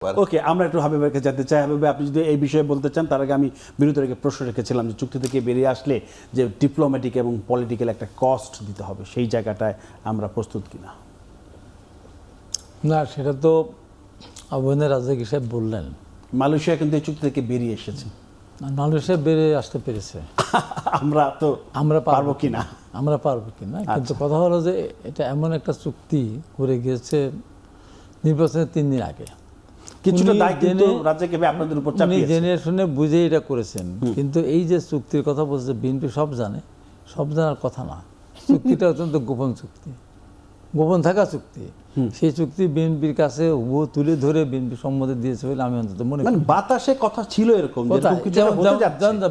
ওকে, আমরা একটু হাবিবের কাছে যেতে চাই। হাবিব ভাই, আপনি যদি এই বিষয়ে বলতে চান, তার আগে আমি বিরোধীর আগে প্রশ্ন রেখেছিলাম যে চুক্তি থেকে বেরিয়ে আসলে যে ডিপ্লোম্যাটিক এবং পলিটিক্যাল একটা কস্ট দিতে হবে, সেই জায়গাটায় আমরা প্রস্তুত কিনা? না, সেটা তো আবহাওয়ার রাজাক সাহেব বললেন। মালয়েশিয়া কিন্তু এই চুক্তি থেকে বেরিয়ে এসেছে, মালয়েশিয়া বেরিয়ে আসতে পেরেছে। আমরা পারবো কিনা? আমরা পারবো কিনা, কিন্তু কথা হলো যে এটা এমন একটা চুক্তি করে গিয়েছে নির্বাচনের 3 দিন আগে। কিছুটা দায় কিন্তু রাজ্যকে আপনাদের উপর চাপিয়েছে। জেনে শুনে বুঝে এটা করেছেন, কিন্তু এই যে চুক্তির কথা বলছে বিএনপি সব জানে, সব জানার কথা না। চুক্তিটা অত্যন্ত গোপন চুক্তি, গোপন থাকা চুক্তি। সেই চুক্তি বিএনপির কাছে তুলে ধরে বিএনপি সম্মতি দিয়েছে বলে আমি অন্তত মনে করি। বাতাসে কথা ছিল এরকম,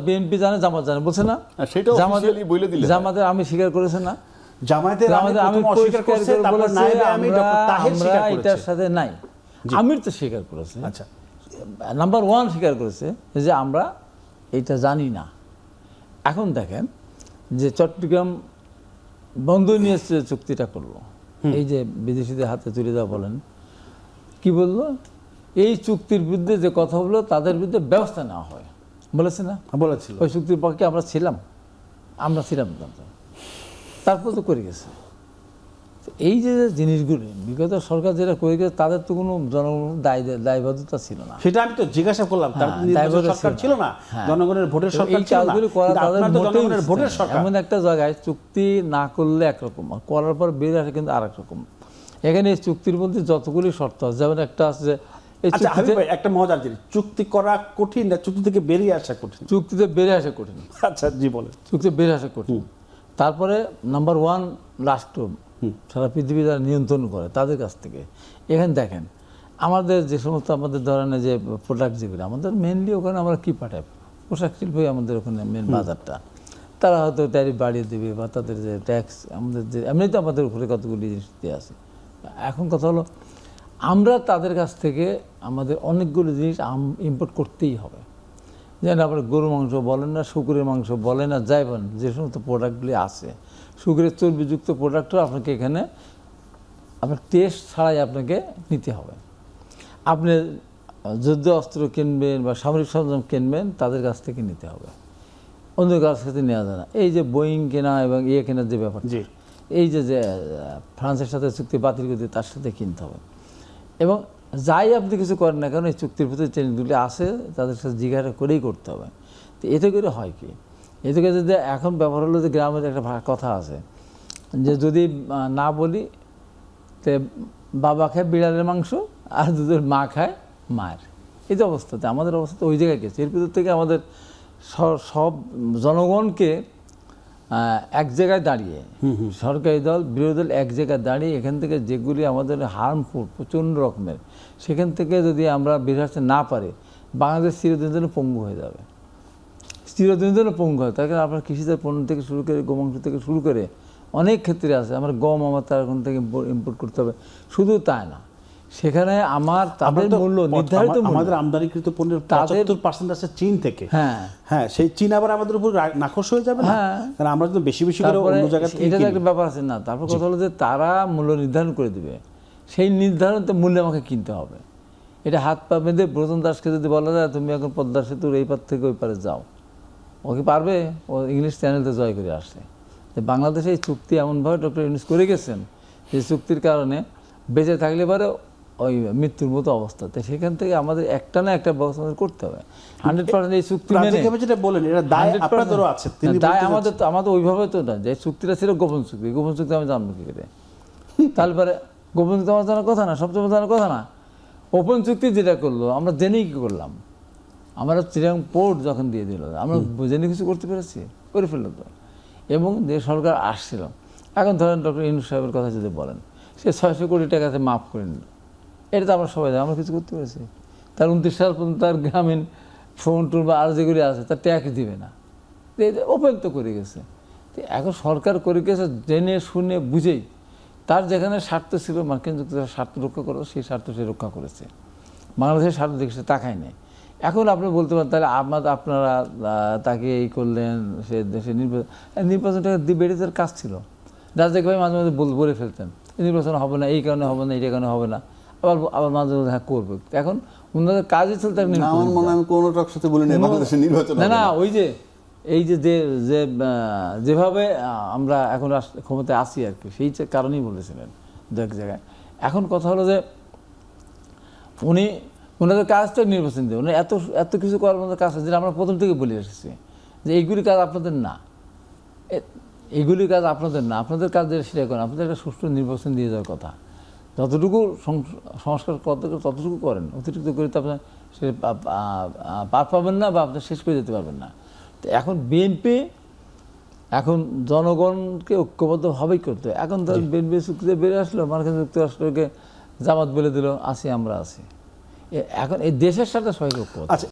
বিএনপি জানে, জামাত জানে, বলছে না? জামাতের আমি স্বীকার করেছে না, জামাতের আমি এটার সাথে নাই। আমির তো স্বীকার করেছে। আচ্ছা, নাম্বার 1 স্বীকার করেছে যে আমরা এটা জানি না। এখন দেখেন যে চট্টগ্রাম বন্ধ নিয়ে চুক্তিটা করলো, এই যে বিদেশিদের হাতে তুলে দেওয়া বলেন, কি বললো? এই চুক্তির বিরুদ্ধে যে কথা বললো তাদের বিরুদ্ধে ব্যবস্থা নেওয়া হয়, বলেছে না? বলেছিল। ওই চুক্তির পক্ষে আমরা ছিলাম তারপর তো করে গেছে। এই যে জিনিসগুলি বিগত সরকার যেটা করে গেছে, তাদের তো কোনো দায়বদ্ধতা ছিল না। সেটা আমি তো জিজ্ঞাসা করলাম, সরকার ছিল না, জনগণের ভোটের সরকার ছিল না। জনগণের ভোটের সরকার এমন একটা জায়গায় চুক্তি না করলে একরকম, করার পর বেরিয়ে আসে কিন্তু আরেক রকম। এখানে এই চুক্তির মধ্যে যতগুলি শর্ত আছে, যেমন একটা আছে যে একটা মজার জিনিস, চুক্তি করা কঠিন না চুক্তি থেকে বেরিয়ে আসা কঠিন? চুক্তিতে বেরিয়ে আসা কঠিন। আচ্ছা, জি বলেন। চুক্তিতে বেরিয়ে আসা কঠিন। তারপরে নাম্বার 1 রাষ্ট্র সারা পৃথিবী যারা নিয়ন্ত্রণ করে তাদের কাছ থেকে। এখানে দেখেন আমাদের যে সমস্ত আমাদের ধরনের যে প্রোডাক্ট যেগুলো আমাদের মেনলি ওখানে আমরা কী পাঠাই, পোশাক শিল্পই আমাদের ওখানে মেন বাজারটা। তারা হয়তো ট্যারিফ বাড়িয়ে দেবে বা তাদের যে ট্যাক্স আমাদের যে এমনিতে আমাদের উপরে কতগুলি জিনিস দিয়ে আছে। এখন কথা হলো আমরা তাদের কাছ থেকে আমাদের অনেকগুলো জিনিস ইম্পোর্ট করতেই হবে। যেন আপনার গরুর মাংস বলেন না, শুকুরের মাংস বলেন না, যাই বলেন, যে সমস্ত প্রোডাক্টগুলি আছে, শুকুরের চর্বিযুক্ত প্রোডাক্টও আপনাকে এখানে আপনার টেস্ট ছাড়াই আপনাকে নিতে হবে। আপনি যুদ্ধ অস্ত্র কিনবেন বা সামরিক সরঞ্জাম কিনবেন, তাদের কাছ থেকে নিতে হবে, অন্য কাছ থেকে নেওয়া যায় না। এই যে বোয়িং কেনা এবং কেনার যে ব্যাপারটা, এই যে ফ্রান্সের সাথে চুক্তি বাতিল করে দিয়ে তার সাথে কিনতে হবে। এবং যাই আপনি কিছু করেন না কারণ এই চুক্তির ভিতরে চেঞ্জগুলি আছে, তাদের সাথে জিজ্ঞাসা করেই করতে হবে। তো এতে করে হয় কি, এতে করে যদি এখন ব্যাপার হলো যে গ্রামের একটা কথা আছে যে যদি না বলি তে বাবা খায় বিড়ালের মাংস আর দুধের মা খায় মায়ের। এই যে অবস্থাতে আমাদের অবস্থা ওই জায়গায় গেছে। এর ভিতর থেকে আমাদের সব জনগণকে এক জায়গায় দাঁড়িয়ে, সরকারি দল বিরোধী দল এক জায়গায় দাঁড়িয়ে এখান থেকে যেগুলি আমাদের হার্মফুল প্রচণ্ড রকমের, সেখান থেকে যদি আমরা বের আসতে না পারি, বাংলাদেশ চিরদিনের জন্য পঙ্গু হয়ে যাবে, চিরদিনের জন্য পঙ্গু হয়। তার কারণে আপনার কৃষিজাত পণ্য থেকে শুরু করে গোমাংস থেকে শুরু করে অনেক ক্ষেত্রে আছে। আমার গম আমার তার ওখান থেকে ইম্পোর্ট করতে হবে। শুধু তাই না, সেখানে আমার তাদের মূল্য নির্ধারিত, আমাদের আমদানিকৃত পণ্যের 75% আছে চীন থেকে। হ্যাঁ, সেই চীন আবার আমাদের উপর নাখোশ হয়ে যাবে না, কারণ আমরা তো বেশি বেশি করে অন্য জায়গা থেকে। এটা একটা ব্যাপার আছে না। তারপর কথা হলো যে তারা মূল্য নির্ধারণ করে দিবে, সেই নির্ধারণতে মূল্যে আমাকে কিনতে হবে। এটা হাত পা বেঁধে ব্রজন দাসকে যদি বলা যায় তুমি এখন পদ্মা সেতুর এই পার থেকে ওই পারে যাও, ও কি পারবে? ও ইংলিশ চ্যানেলতে জয় করে আসছে। বাংলাদেশে এই চুক্তি এমনভাবে ডক্টর ইউনূস করে গেছেন যে চুক্তির কারণে বেঁচে থাকলে পারে ওই মৃত্যুর মতো অবস্থাতে, সেখান থেকে আমাদের একটা না একটা ব্যবস্থা করতে হবে। 100% এই চুক্তি দায় আমাদের ওইভাবে তো না যে চুক্তিটা ছিল গোপন চুক্তি। গোপন চুক্তি আমি জানবো কি করে? তারপরে গোপন চুক্তি আমার জানার কথা না, সবচেয়ে জানার কথা না। ওপেন চুক্তি যেটা করলো আমরা জেনেই কি করলাম? আমরা চিরাং পোর্ট যখন দিয়ে দিল, আমরা জেনে কিছু করতে পেরেছি? করে ফেললো তো। এবং যে সরকার আসছিল, এখন ধরেন ডক্টর ইউনূস সাহেবের কথা যদি বলেন, সে 600 কোটি টাকাতে মাফ করে নিল, এটা তো আমরা সবাই জানি। আমরা কিছু করতে পেরেছি? তার 29 সাল পর্যন্ত তার গ্রামীণ ফোন টোন বা আর যেগুলি আছে তার ট্যাক্স দিবে না, ওপেন তো করে গেছে। তো এখন সরকার করে গেছে জেনে শুনে বুঝেই, তার যেখানে স্বার্থ ছিল মার্কিন যুক্তরাষ্ট্রের স্বার্থ রক্ষা করো, সেই স্বার্থ সে রক্ষা করেছে, বাংলাদেশের স্বার্থ দেখে তাকাই নেই। এখন আপনি বলতে পারেন তাহলে আপনারা তাকে এই করলেন, সে দেশে নির্বাচনটা বেড়ে কাজ ছিল। রাজাক ভাই মাঝে মাঝে বলে ফেলতেন নির্বাচন হবে না, এই কারণে হবে না, এইটা কারণে হবে না, আবার মাঝে মাঝে হ্যাঁ করবে। এখন ওনাদের কাজই ছিল তাকে না, নির্বাচন আমার মনে হয় আমি কোনো টক সাথে বলি না বাংলাদেশের নির্বাচন না হবে না না। ওই যে এই যে যেভাবে আমরা এখন ক্ষমতায় আসি আর কি, সেই কারণেই বলেছিলেন দু এক জায়গায়। এখন কথা হলো যে ওনাদের কাজটা নির্বাচন দিয়ে উনি এত এত কিছু করার মধ্যে কাজ আছে, যেটা আমরা প্রথম থেকে বলে এসেছি যে এইগুলি কাজ আপনাদের না, এইগুলি কাজ আপনাদের না, আপনাদের কাজ যেটা সেটা করেন, আপনাদের একটা সুষ্ঠু নির্বাচন দিয়ে যাওয়ার কথা। যতটুকু সংস্কার করতে ততটুকু করেন, অতিরিক্ত করে তো আপনার সে পার পাবেন না বা আপনি শেষ করে যেতে পারবেন না। তো এখন বিএনপি এখন জনগণকে ঐক্যবদ্ধভাবেই করতে হয়। এখন ধরেন বিএনপি চুক্তিতে বেরিয়ে আসলো, মার্কিন যুক্তরাষ্ট্রকে জামাত বলে দিল আসি আমরা আছি, এখন এই দেশের সাথে সবাইকে ঐক্যবদ্ধ। আচ্ছা